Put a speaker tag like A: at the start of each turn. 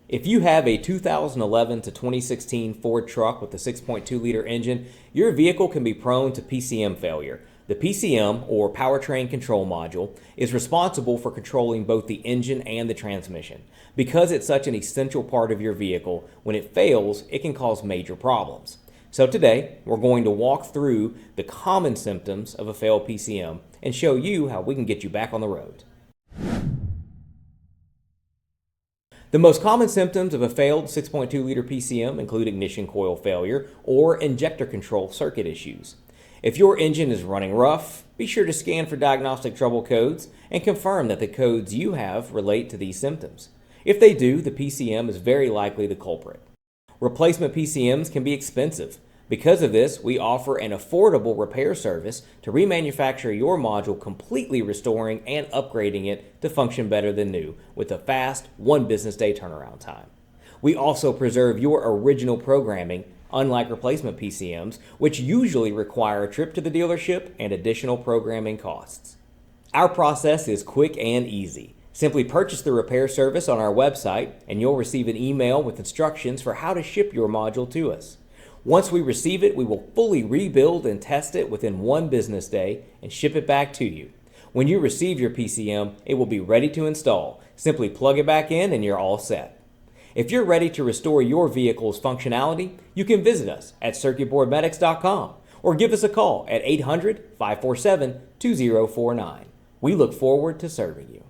A: If you have a 2011 to 2016 Ford truck with a 6.2-liter engine, your vehicle can be prone to PCM failure. The PCM, or Powertrain Control Module, is responsible for controlling both the engine and the transmission. Because it's such an essential part of your vehicle, when it fails, it can cause major problems. So today, we're going to walk through the common symptoms of a failed PCM and show you how we can get you back on the road. The most common symptoms of a failed 6.2-liter PCM include ignition coil failure or injector control circuit issues. If your engine is running rough, be sure to scan for diagnostic trouble codes and confirm that the codes you have relate to these symptoms. If they do, the PCM is very likely the culprit. Replacement PCMs can be expensive. Because of this, we offer an affordable repair service to remanufacture your module, completely restoring and upgrading it to function better than new with a fast 1 business day turnaround time. We also preserve your original programming, unlike replacement PCMs, which usually require a trip to the dealership and additional programming costs. Our process is quick and easy. Simply purchase the repair service on our website and you'll receive an email with instructions for how to ship your module to us. Once we receive it, we will fully rebuild and test it within 1 business day and ship it back to you. When you receive your PCM, it will be ready to install. Simply plug it back in and you're all set. If you're ready to restore your vehicle's functionality, you can visit us at circuitboardmedics.com or give us a call at 800-547-2049. We look forward to serving you.